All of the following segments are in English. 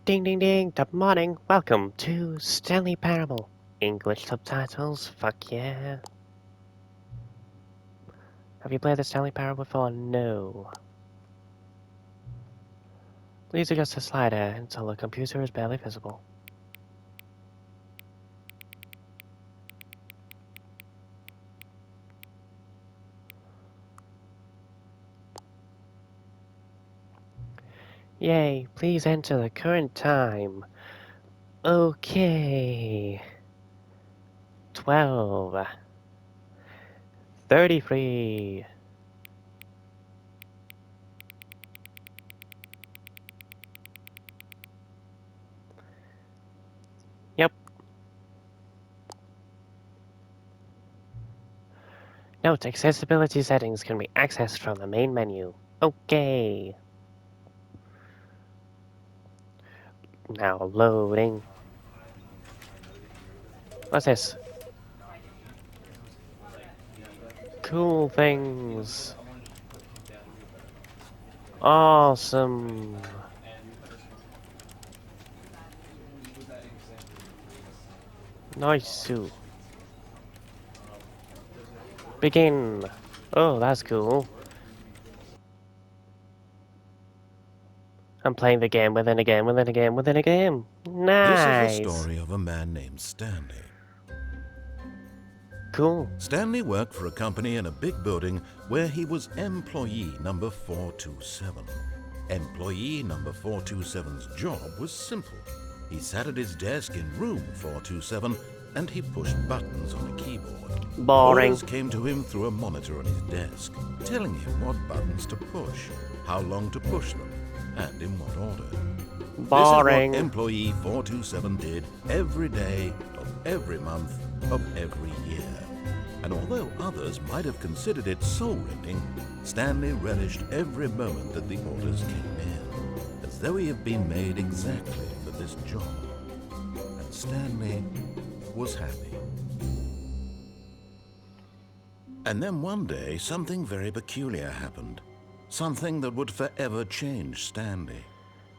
Ding ding ding, good morning, welcome to Stanley Parable. English subtitles, fuck yeah. Have you played the Stanley Parable before? No. Please adjust the slider until the computer is barely visible. Yay, please enter the current time. Okay. 12:33. Yep. Note, accessibility settings can be accessed from the main menu. Okay. Now loading. What's this? Cool things. Awesome. Nice. Begin. Oh, that's cool. I'm playing the game within a game within a game within a game. Nice. This is the story of a man named Stanley. Cool. Stanley worked for a company in a big building where he was employee number 427. Employee number 427's job was simple. He sat at his desk in room 427 and he pushed buttons on a keyboard. Boring. Orders came to him through a monitor on his desk, telling him what buttons to push, how long to push them, and in what order. Boring. This is what employee 427 did every day of every month of every year. And although others might have considered it soul-rending, Stanley relished every moment that the orders came in, as though he had been made exactly for this job. And Stanley was happy. And then one day, something very peculiar happened. Something that would forever change Stanley.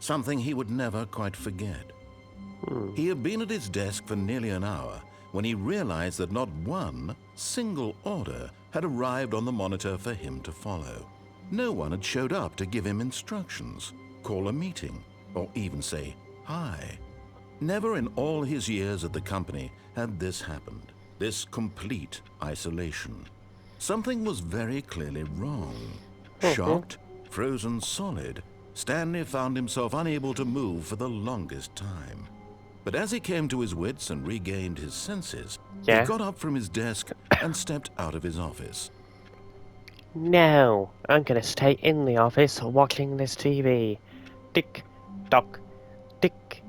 Something he would never quite forget. He had been at his desk for nearly an hour when he realized that not one single order had arrived on the monitor for him to follow. No one had showed up to give him instructions, call a meeting, or even say hi. Never in all his years at the company had this happened, this complete isolation. Something was very clearly wrong. Shocked, frozen solid, Stanley found himself unable to move for the longest time. But as he came to his wits and regained his senses, he got up from his desk and stepped out of his office. No, I'm gonna stay in the office watching this TV. Tick, tock, tick,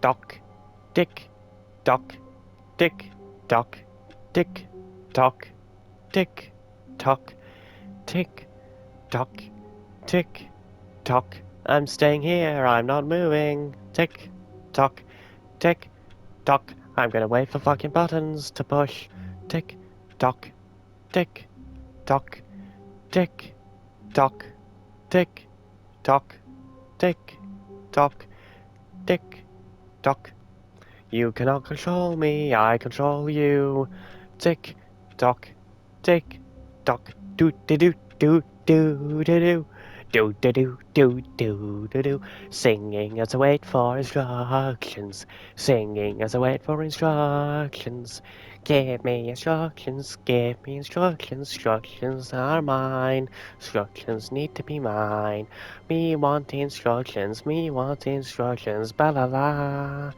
tock, tick, tock, tick, tock, tick, tock, tick, tock, tick, tock, tick, tock. I'm staying here, I'm not moving. Tick, tock, tick, tock. I'm gonna wait for fucking buttons to push. Tick, tock, tick, tock, tick, tock, tick, tock, tick, tock, tick, tock. You cannot control me, I control you. Tick, tock, tick, tock. Do do do do do do do. Do do do do do do do. Singing as I wait for instructions. Singing as I wait for instructions. Give me instructions. Give me instructions. Instructions are mine. Instructions need to be mine. Me want instructions. Me want instructions. Ba la la.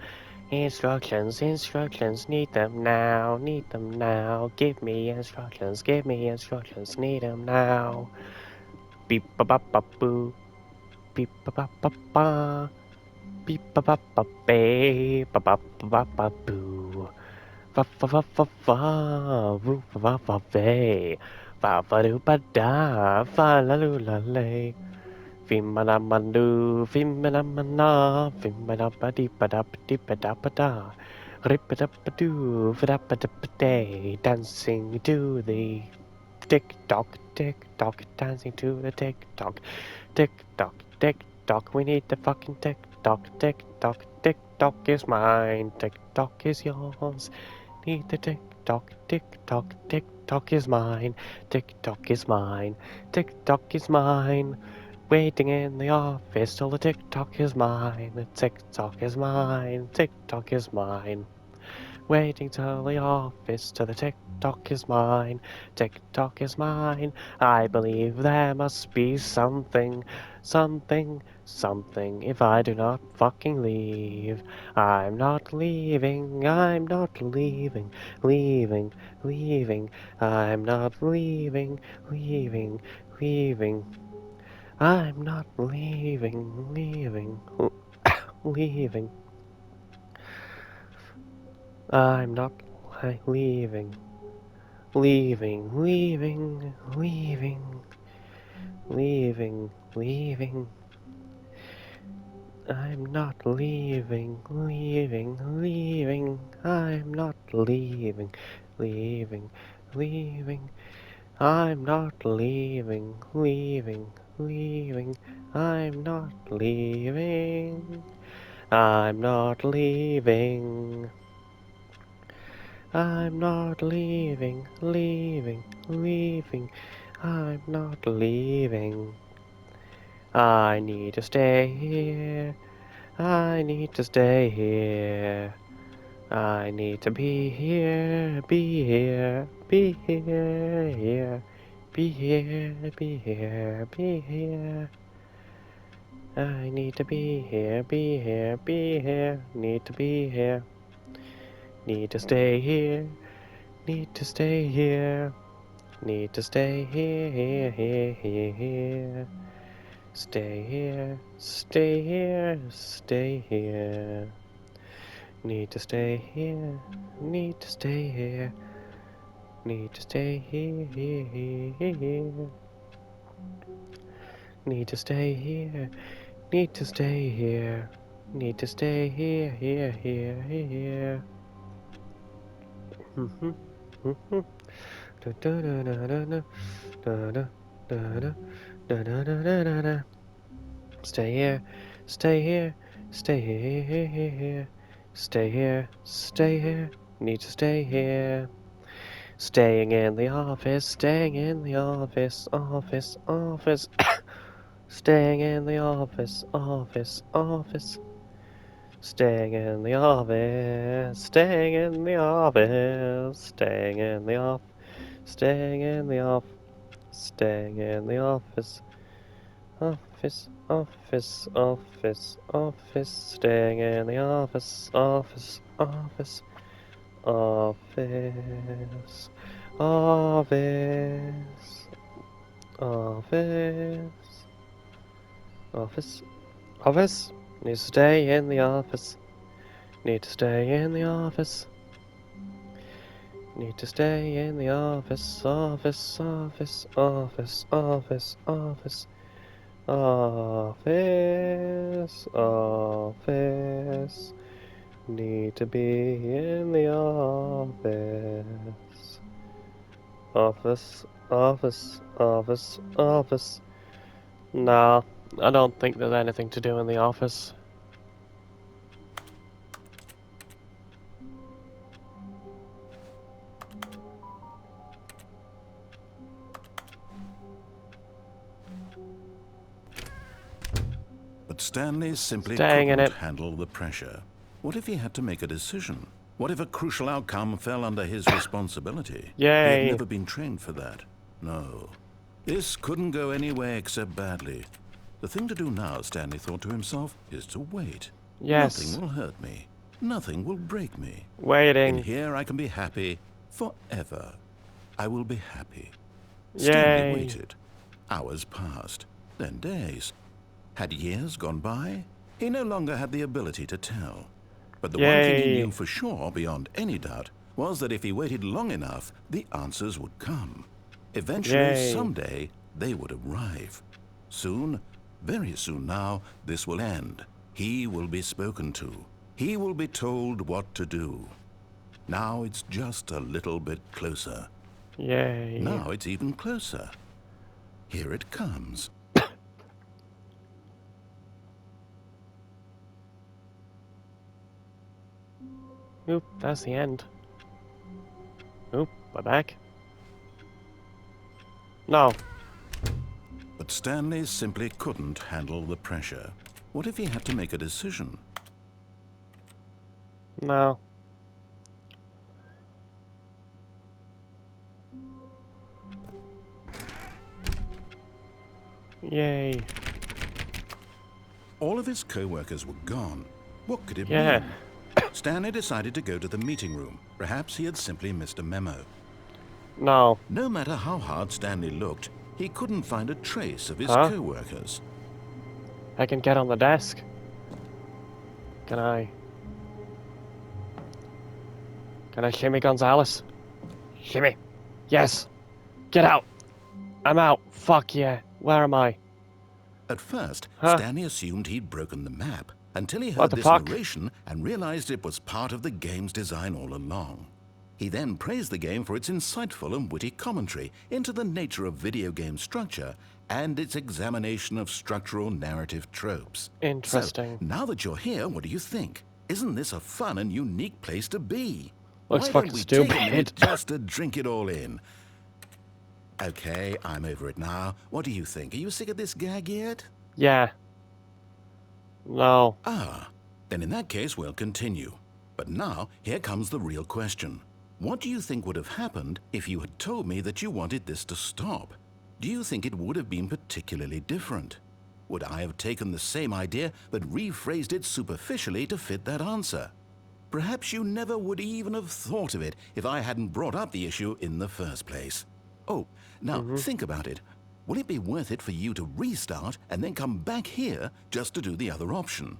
Instructions, instructions, need them now, need them now. Give me instructions, need them now. Beep ba ba ba boo, beep ba ba ba ba, beep ba ba ba ba ba ba ba boo. Fa fa fa fa fa, woo fa fa fa fe, fa fa do ba da, fa la lu la lay. Fimanamandu, fimanamana, fimanapadipadapadipadapada, ripadapadu, fidapadapaday, dancing to the tick-tock, tick-tock, dancing to the tick-tock, tick-tock, tick-tock, we need the fucking tick-tock. tick tock is mine, tick tock is yours. Neither tick tock is mine, tick tock is mine, tick tock is mine. Waiting in the office till the tick tock is mine, the tick tock is mine, tick tock is mine. Waiting till the office till the tick-tock is mine, tick-tock is mine. I believe there must be something, something, something if I do not fucking leave. I'm not leaving, I'm not leaving, leaving, leaving. I'm not leaving, leaving, leaving. I'm not leaving, leaving, leaving. I'm not leaving, leaving, leaving, leaving, leaving, leaving. I'm not leaving, leaving, leaving. I'm not leaving, leaving, leaving. I'm not leaving, leaving, leaving. I'm not leaving. I'm not leaving. I'm not leaving, leaving, leaving. I'm not leaving. I need to stay here. I need to stay here. I need to be here, be here, be here, here. Be here, be here, be here. I need to be here, be here, be here. Need to be here. Need to stay here. Need to stay here. Need to stay here, here, here, here, here. Stay here, stay here, stay here. Need to stay here, need to stay here. Need to stay here, here, here, here. Need to stay here, need to stay here. Need to stay here, here, here, here. Da da da da da da da da da da da da da. Stay here, stay here, stay here, stay here, stay here, need to stay here. Staying in the office, staying in the office, office, office. Staying in the office, office, office. Staying in the office, staying in the office, staying in the office, staying in the office, staying in the office. Office, office, office, office, staying in the office, office, office, office, office, office, office, office, need to stay in the office, need to stay in the office, need to stay in the office, office, office, office, office, office. Office, office, need to be in the office. Office, office, office, office. Nah, I don't think there's anything to do in the office. But Stanley simply Staying in couldn't it. handle the pressure. What if he had to make a decision? What if a crucial outcome fell under his responsibility? He had Yay. never been trained for that. No. This couldn't go any way except badly. The thing to do now, Stanley thought to himself, is to wait. Yes. Nothing will hurt me. Nothing will break me. In Waiting. here I can be happy forever. I will be happy. Yay. Stanley waited. Hours passed, then days. Had years gone by? He no longer had the ability to tell. But the one thing he Yay. knew for sure, beyond any doubt, was that if he waited long enough, the answers would come. Eventually, Yay. someday, they would arrive. Soon, very soon now, this will end. He will be spoken to. He will be told what to do. Now it's just a little bit closer. Yay. Now it's even closer. Here it comes. Oop, that's the end. Oop, we're back. No. But Stanley simply couldn't handle the pressure. What if he had to make a decision? No. Yay. All of his co-workers were gone. What could it Yeah. mean? Stanley decided to go to the meeting room. Perhaps he had simply missed a memo. No. No matter how hard Stanley looked, he couldn't find a trace of his Huh? co-workers. I can get on the desk. Can I shimmy Gonzalez? Shimmy. Yes. Get out. I'm out. Fuck yeah. Where am I? At first, Huh? Stanley assumed he'd broken the map until he What heard the this fuck? narration and realized it was part of the game's design all along. He then praised the game for its insightful and witty commentary into the nature of video game structure and its examination of structural narrative tropes. Interesting. So, now that you're here, what do you think? Isn't this a fun and unique place to be? Looks Why fucking don't we take a stupid. minute just to drink it all in? Okay, I'm over it now. What do you think? Are you sick of this gag yet? Yeah. No. Ah, then in that case we'll continue. But now, here comes the real question. What do you think would have happened if you had told me that you wanted this to stop? Do you think it would have been particularly different? Would I have taken the same idea but rephrased it superficially to fit that answer? Perhaps you never would even have thought of it if I hadn't brought up the issue in the first place. Oh, now think about it. Will it be worth it for you to restart and then come back here just to do the other option?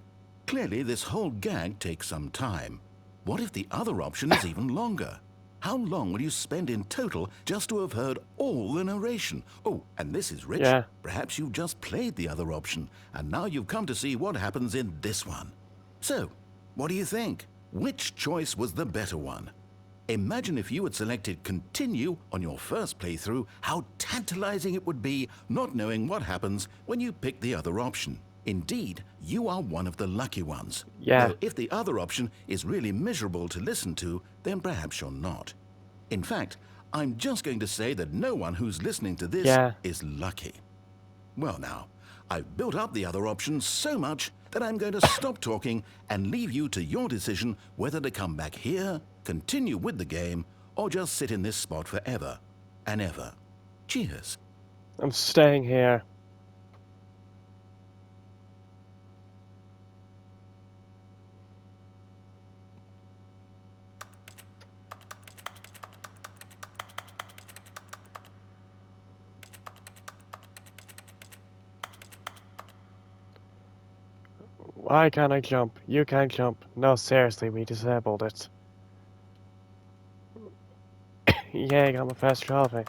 Clearly, this whole gag takes some time. What if the other option is even longer? How long will you spend in total just to have heard all the narration? Oh, and this is rich. Yeah. Perhaps you've just played the other option, and now you've come to see what happens in this one. So, what do you think? Which choice was the better one? Imagine if you had selected continue on your first playthrough, how tantalizing it would be not knowing what happens when you pick the other option. Indeed, you are one of the lucky ones. Yeah. Though if the other option is really miserable to listen to, then perhaps you're not. In fact, I'm just going to say that no one who's listening to this is lucky. Well now, I've built up the other option so much that I'm going to stop talking and leave you to your decision whether to come back here, continue with the game, or just sit in this spot forever and ever. Cheers. I'm staying here. Why can't I jump? You can't jump. No, seriously, we disabled it. Yay, got my first trophy.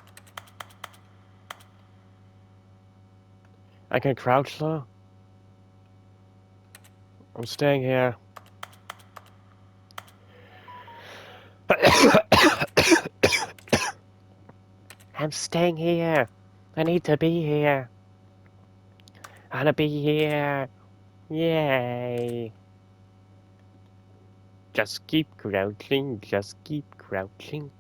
I can crouch though? I'm staying here. I'm staying here. I need to be here. I wanna be here. Yay. Just keep crouching, just keep crouching.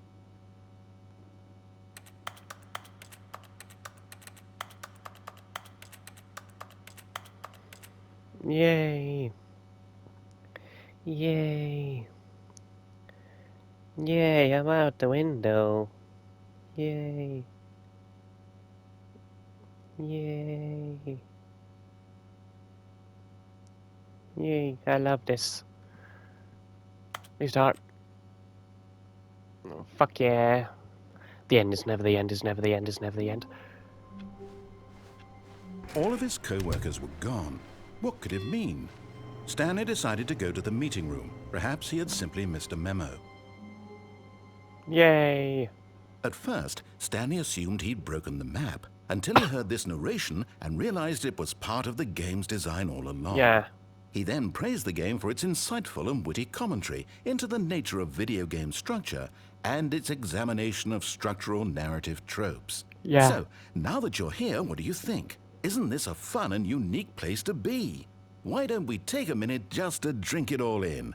Yay. Yay. Yay, I'm out the window. Yay. Yay. Yay, I love this. Restart. Oh, fuck yeah. The end is never the end, is never the end, is never the end. All of his co-workers were gone. What could it mean? Stanley decided to go to the meeting room. Perhaps he had simply missed a memo. Yay. At first, Stanley assumed he'd broken the map until he heard this narration and realized it was part of the game's design all along. Yeah. He then praised the game for its insightful and witty commentary into the nature of video game structure and its examination of structural narrative tropes. Yeah. So, now that you're here, what do you think? Isn't this a fun and unique place to be? Why don't we take a minute just to drink it all in?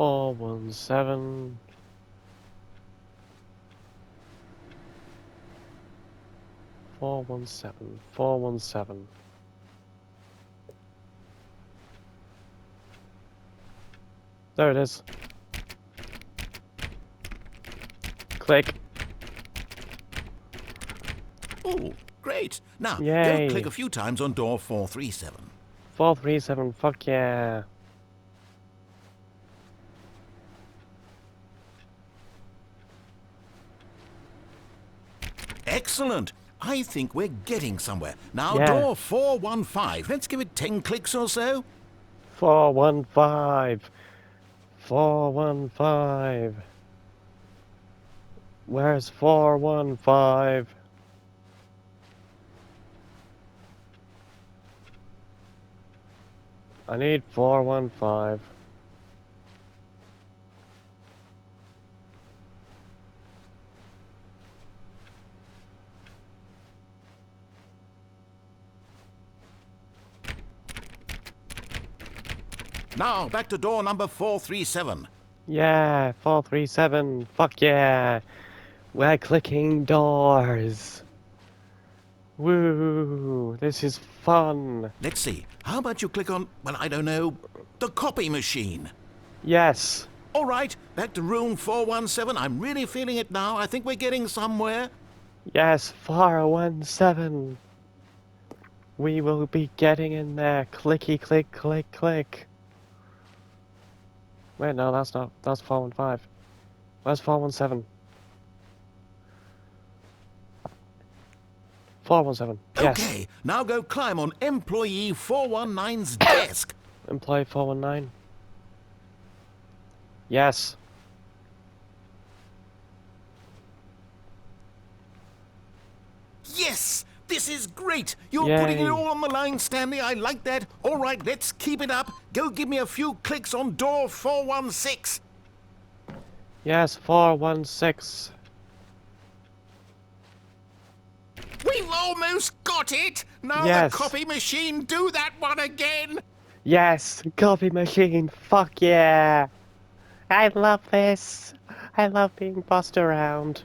417. Four one seven. 417. There it is. Click. Oh, great. Now, Yay. go click a few times on door 437. 437. Fuck yeah. Excellent. I think we're getting somewhere. Now, Yeah. door 415. Let's give it 10 clicks or so. 415. 415. Where's 415? I need 415. Now, back to door number 437. Yeah, 437. Fuck yeah. We're clicking doors. Woo, this is fun. Let's see. How about you click on, well, I don't know, the copy machine? Yes. All right, back to room 417. I'm really feeling it now. I think we're getting somewhere. Yes, 417. We will be getting in there. Clicky click click click. Wait, no, that's not. That's 415. Where's 417? 417. Yes. Okay, now go climb on employee 419's desk. Employee 419. Yes. Yes, this is great. You're putting it Yay. all on the line, Stanley. I like that. All right, let's keep it up. Go give me a few clicks on door 416. Yes, 416. We've almost got it. Now Yes. the copy machine, do that one again. Yes, copy machine. Fuck yeah. I love this. I love being bossed around.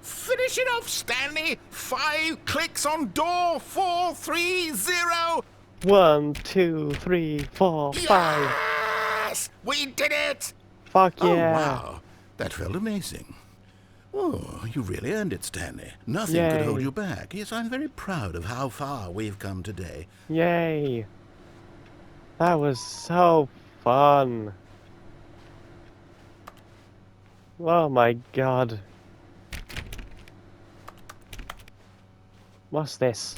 Finish it off, Stanley. 5 clicks on door 430. 1, 2, 3, 4, 5. Yes! We did it! Fuck Oh, yeah. wow. That felt amazing. Oh, you really earned it, Stanley. Nothing could hold Yay. you back. Yes, I'm very proud of how far we've come today. Yay. That was so fun. Oh my god. What's this?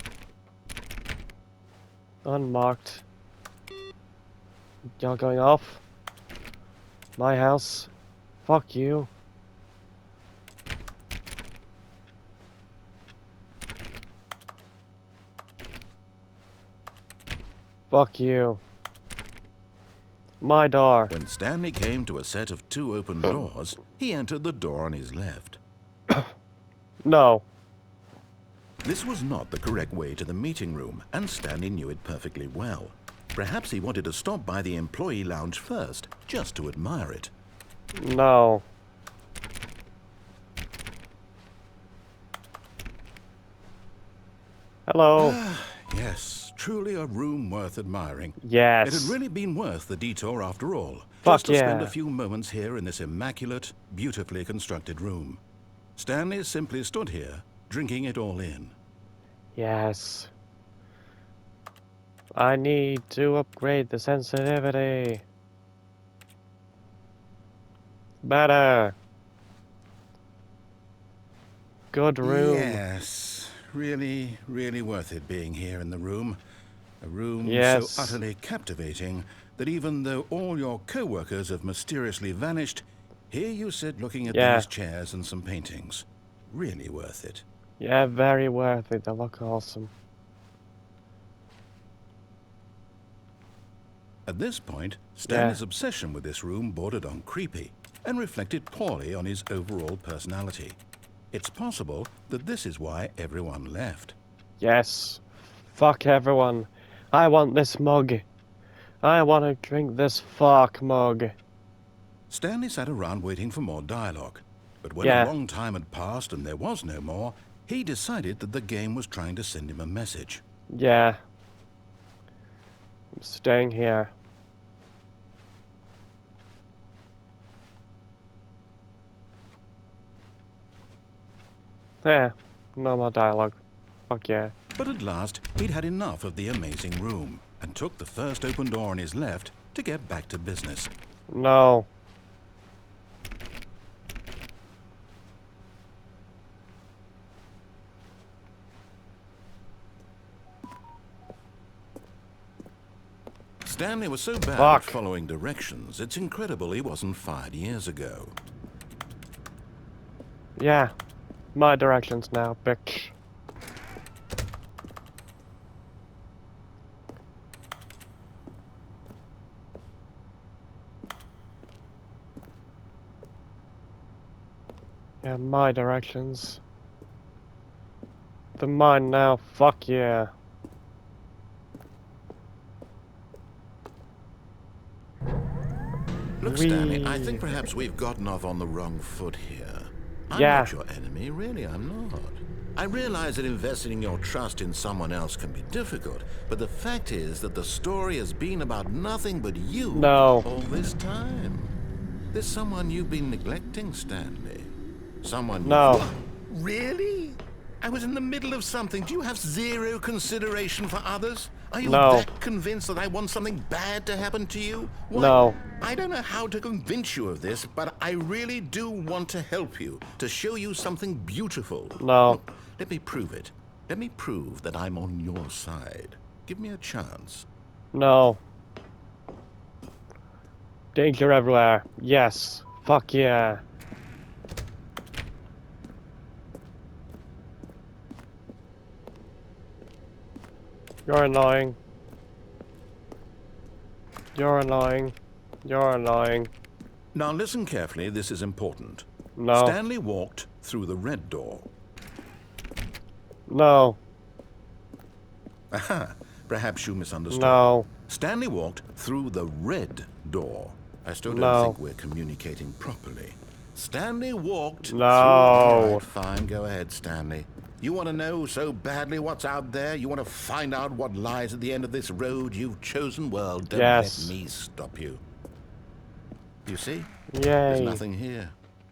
Unmarked. Y'all going off? My house. Fuck you. Fuck you. My door. When Stanley came to a set of 2 open doors, he entered the door on his left. No. This was not the correct way to the meeting room, and Stanley knew it perfectly well. Perhaps he wanted to stop by the employee lounge first, just to admire it. No. Hello. Yes, truly a room worth admiring. Yes. It had really been worth the detour after all, Fuck just to spend yeah. a few moments here in this immaculate, beautifully constructed room. Stanley simply stood here, drinking it all in. Yes. I need to upgrade the sensitivity. Better. Good room. Yes, really, really worth it being here in the room. A room Yes. so utterly captivating that even though all your co-workers have mysteriously vanished, here you sit looking at Yeah. these chairs and some paintings. Really worth it. Yeah, very worth it. They look awesome. At this point, Stanley's obsession with this room bordered on creepy and reflected poorly on his overall personality. It's possible that this is why everyone left. Yes. Fuck everyone. I want this mug. I want to drink this fuck mug. Stanley sat around waiting for more dialogue. But when Yeah. a long time had passed and there was no more, he decided that the game was trying to send him a message. Yeah. I'm staying here. There. No more dialogue. Fuck yeah. But at last, he'd had enough of the amazing room and took the first open door on his left to get back to business. No. Stanley was so bad Fuck. at following directions, it's incredible he wasn't fired years ago. Yeah. My directions now, bitch. Yeah, my directions. They're mine now, fuck yeah. Look, Stanley, I think perhaps we've gotten off on the wrong foot here. I'm Yeah. not your enemy, really, I'm not. I realize that investing your trust in someone else can be difficult, but the fact is that the story has been about nothing but you No. all this time. There's someone you've been neglecting, Stanley. Someone No. What? Really? I was in the middle of something. Do you have zero consideration for others? Are you No. that convinced that I want something bad to happen to you? Why, No. I don't know how to convince you of this, but I really do want to help you, to show you something beautiful. No. Look, let me prove it. Let me prove that I'm on your side. Give me a chance. No. Danger everywhere. Yes. Fuck yeah. You're annoying. You're annoying. You're annoying. Now listen carefully, this is important. No. Stanley walked through the red door. No. Aha, perhaps you misunderstood. No. Stanley walked through the red door. I still don't No. think we're communicating properly. Stanley walked No. All right, fine, go ahead, Stanley. You want to know so badly what's out there? You want to find out what lies at the end of this road you've chosen? Well, don't Yes. let me stop you. You see? Yay. There's nothing here.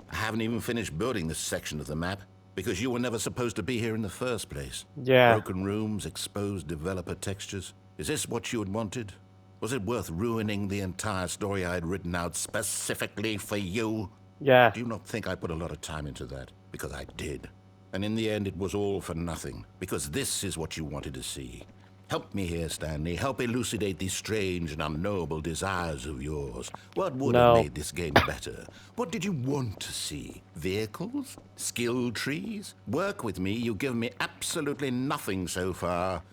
I haven't even finished building this section of the map because you were never supposed to be here in the first place. Yeah. Broken rooms, exposed developer textures. Is this what you had wanted? Was it worth ruining the entire story I had written out specifically for you? Yeah. Do you not think I put a lot of time into that? Because I did. And in the end, it was all for nothing. Because this is what you wanted to see. Help me here, Stanley. Help elucidate these strange and unknowable desires of yours. What would No. have made this game better? What did you want to see? Vehicles? Skill trees? Work with me. You've given me absolutely nothing so far.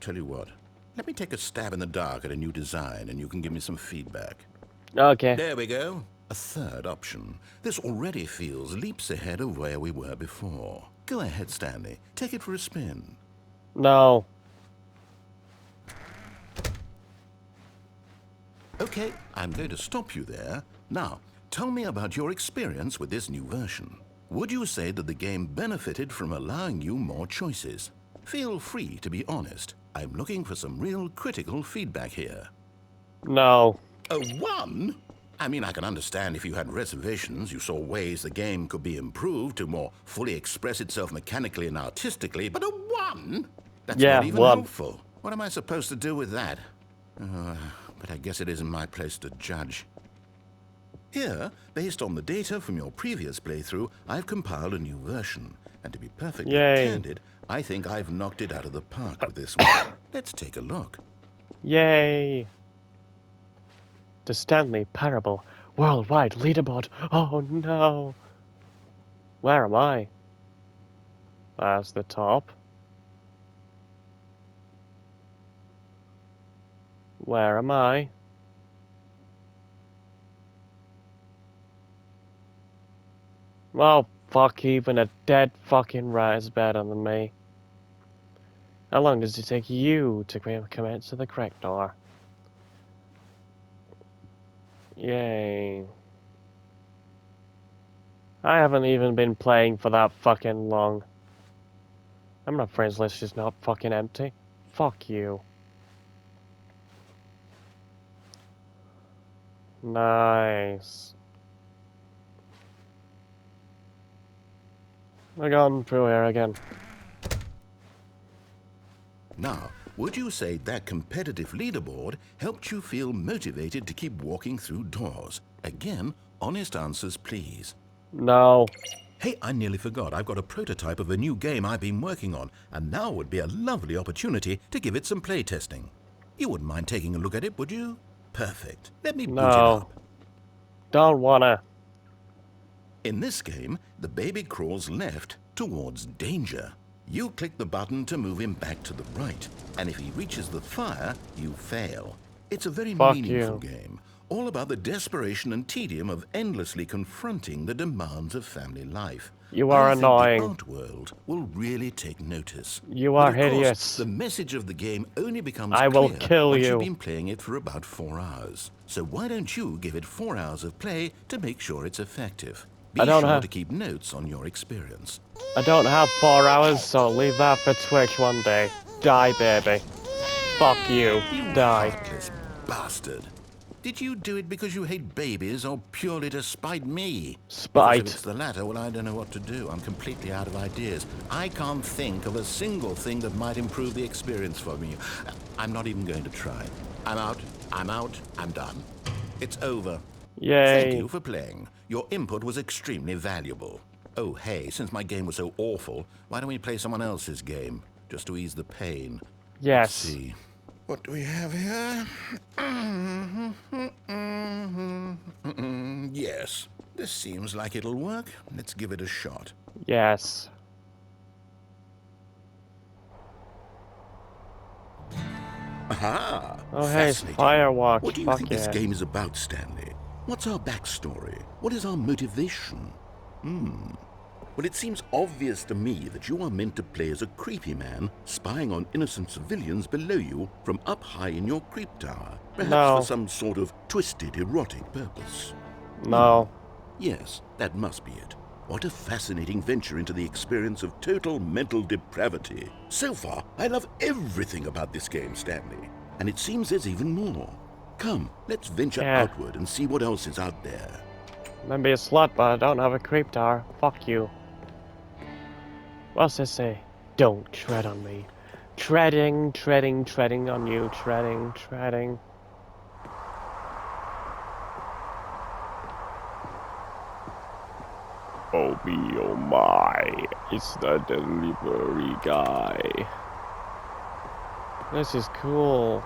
Tell you what. Let me take a stab in the dark at a new design, and you can give me some feedback. Okay. There we go. A third option. This already feels leaps ahead of where we were before. Go ahead, Stanley. Take it for a spin. No. Okay, I'm going to stop you there. Now, tell me about your experience with this new version. Would you say that the game benefited from allowing you more choices? Feel free to be honest. I'm looking for some real critical feedback here. No. A 1? I mean, I can understand if you had reservations, you saw ways the game could be improved to more fully express itself mechanically and artistically, but a 1? That's Yeah, not even 1. helpful. What am I supposed to do with that? But I guess it isn't my place to judge. Here, based on the data from your previous playthrough, I've compiled a new version. And to be perfectly Yay. candid, I think I've knocked it out of the park with this one. Let's take a look. Yay. The Stanley Parable Worldwide Leaderboard. Oh no. Where am I? That's the top. Where am I? Well, fuck, even a dead fucking rat is better than me. How long does it take you to commit to the correct door? Yay. I haven't even been playing for that fucking long. My friends list is not fucking empty. Fuck you. Nice. We're going through here again. Now, would you say that competitive leaderboard helped you feel motivated to keep walking through doors? Again, honest answers, please. No. Hey, I nearly forgot. I've got a prototype of a new game I've been working on, and now would be a lovely opportunity to give it some play testing. You wouldn't mind taking a look at it, would you? Perfect. Let me boot it up. Don't wanna. In this game, the baby crawls left towards danger. You click the button to move him back to the right, and if he reaches the fire, you fail. It's a very meaningful game, all about the desperation and tedium of endlessly confronting the demands of family life. You are annoying. The art world will really take notice. You are but of hideous. Course, the message of the game only becomes I will clear kill once you. you've been playing it for about 4 hours. So why don't you give it 4 hours of play to make sure it's effective? Be sure to keep notes on your experience. I don't have 4 hours, so leave that for Twitch one day. Die, baby. Fuck you. Die. Heartless bastard. Did you do it because you hate babies or purely to spite me? Spite. Because if it's the latter, well, I don't know what to do. I'm completely out of ideas. I can't think of a single thing that might improve the experience for me. I'm not even going to try. I'm out. I'm done. It's over. Yay. Thank you for playing. Your input was extremely valuable. Oh, hey, since my game was so awful, why don't we play someone else's game? Just to ease the pain. Yes. Let's see. What do we have here? Yes. This seems like it'll work. Let's give it a shot. Yes. Aha! Oh, hey, it's Fascinating. Firewatch. What do you think this game is about, Stanley? What's our backstory? What is our motivation? Well, it seems obvious to me that you are meant to play as a creepy man spying on innocent civilians below you from up high in your creep tower. Perhaps for some sort of twisted, erotic purpose. No. Yes, that must be it. What a fascinating venture into the experience of total mental depravity. So far, I love everything about this game, Stanley. And it seems there's even more. Come, let's venture outward and see what else is out there. Maybe a slut, but I don't have a creep tower. Fuck you. What's this say? Don't tread on me. Treading on you. Treading. Oh my, it's the delivery guy. This is cool.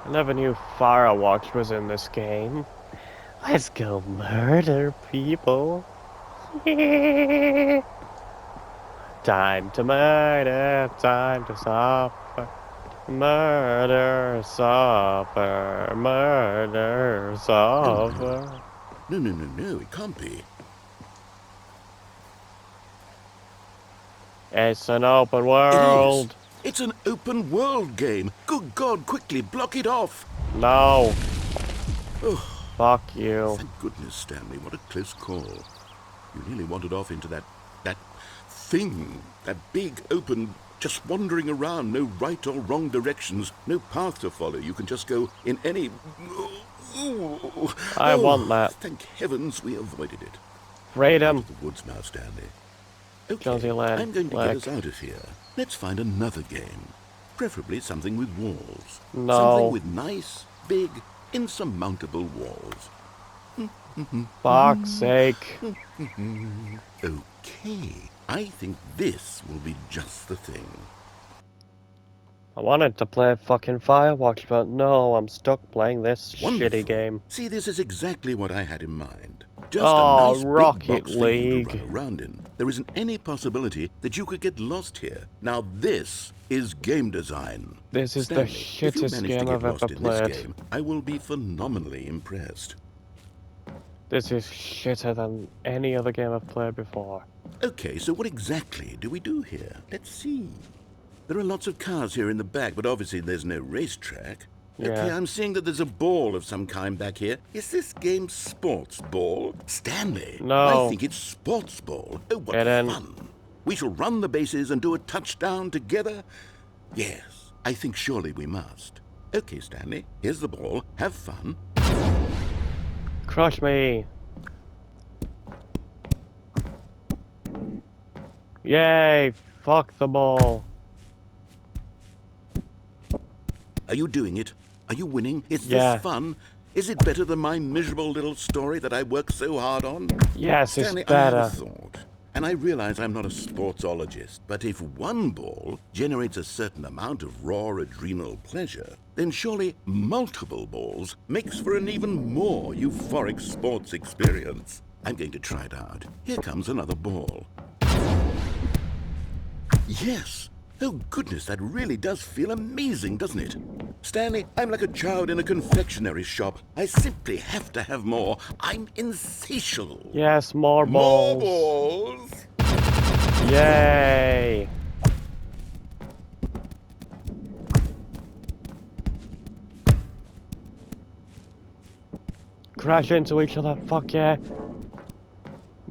I never knew Firewatch was in this game. Let's go murder people. Time to murder, time to suffer. Murder, suffer, murder, suffer. No, it can't be. It's an open world. It's an open world game. Good God, quickly block it off. No. Oh. Fuck you. Thank goodness, Stanley. What a close call. You nearly wandered off into that thing. That big, open, just wandering around. No right or wrong directions. No path to follow. You can just go in any... I want that. Thank heavens we avoided it. Freedom. Out of the woods now, Stanley. Okay, I'm going to get us out of here. Let's find another game. Preferably something with walls. No. Something with nice, big, insurmountable walls. Fuck's sake. Okay, I think this will be just the thing. I wanted to play fucking Firewatch, but no, I'm stuck playing this shitty game. See, this is exactly what I had in mind. Just a nice Rocket big box League. for you to run around in. There isn't any possibility that you could get lost here. Now this is game design. This is Stanley, the if you shittest manage game to get I've lost ever in this played. game, I will be phenomenally impressed. This is shitter than any other game I've played before. Okay, so what exactly do we do here? Let's see. There are lots of cars here in the back, but obviously there's no racetrack. Okay, Yeah. I'm seeing that there's a ball of some kind back here. Is this game sports ball? Stanley, I No. think it's sports ball. Oh, what Get in. fun. We shall run the bases and do a touchdown together. Yes, I think surely we must. Okay, Stanley, here's the ball. Have fun. Crush me. Yay. Fuck the ball. Are you doing it? Are you winning? Is Yeah. this fun? Is it better than my miserable little story that I worked so hard on? Yes, Stanley, it's I have a better. thought. And I realize I'm not a sportsologist, but if one ball generates a certain amount of raw adrenal pleasure, then surely multiple balls makes for an even more euphoric sports experience. I'm going to try it out. Here comes another ball. Yes! Oh goodness, that really does feel amazing, doesn't it? Stanley, I'm like a child in a confectionery shop. I simply have to have more. I'm insatiable. Yes, more More balls. balls! Yay. Crash into each other. Fuck yeah.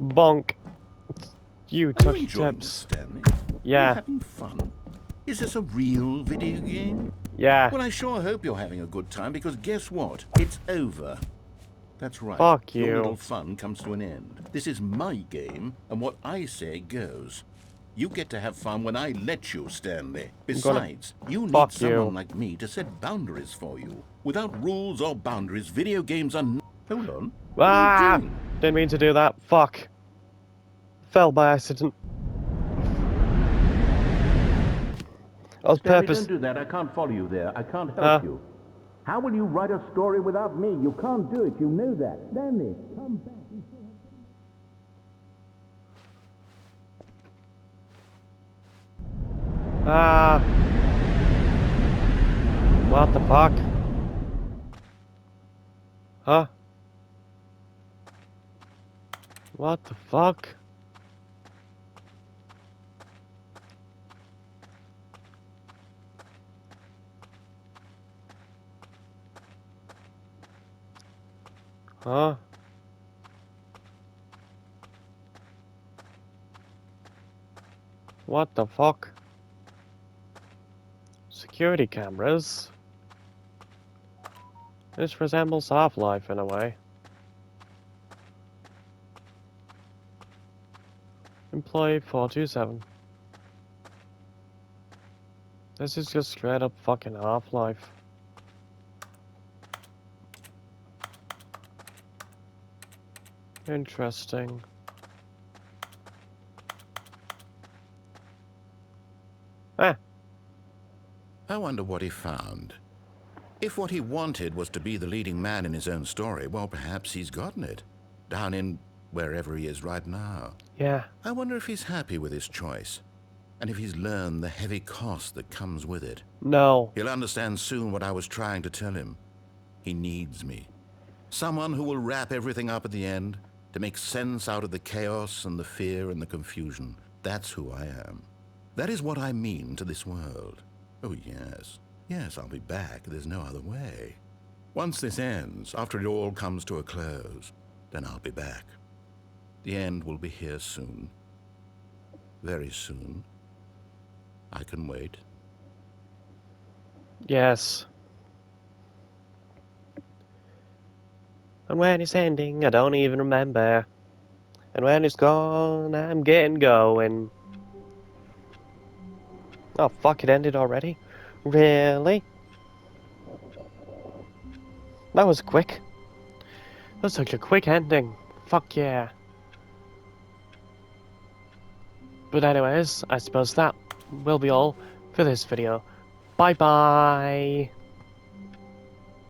Bonk. You Are you touch enjoying tips. this, Stanley? Are you Yeah. having fun? Is this a real video game? Yeah. Well, I sure hope you're having a good time, because guess what? It's over. That's right. Fuck Your you. little fun comes to an end. This is my game, and what I say goes. You get to have fun when I let you, Stanley. Besides, you need fuck someone you. like me to set boundaries for you. Without rules or boundaries, video games are Hold on. What are Ah! you doing? Didn't mean to do that. Fuck. Fell by accident. I was Stanley, purpose. don't do that. I can't follow you there. I can't help Huh? you. How will you write a story without me? You can't do it. You know that. Stanley, come back. Ah. What the fuck? Huh? What the fuck? Huh? What the fuck? Security cameras? This resembles Half-Life in a way. Employee 427. This is just straight up fucking Half-Life. Interesting. Ah, I wonder what he found. If what he wanted was to be the leading man in his own story, well, perhaps he's gotten it. Down in wherever he is right now. yeah. I wonder if he's happy with his choice. And if he's learned the heavy cost that comes with it. No. He'll understand soon what I was trying to tell him. He needs me. Someone who will wrap everything up at the end, to make sense out of the chaos and the fear and the confusion. That's who I am. That is what I mean to this world. Oh, yes. Yes, I'll be back. There's no other way. Once this ends, after it all comes to a close, then I'll be back. The end will be here soon. Very soon. I can wait. Yes. And when it's ending, I don't even remember. And when it's gone, I'm getting going. Oh, fuck, it ended already? Really? That was quick. That was such a quick ending. Fuck yeah. But anyways, I suppose that will be all for this video. Bye bye!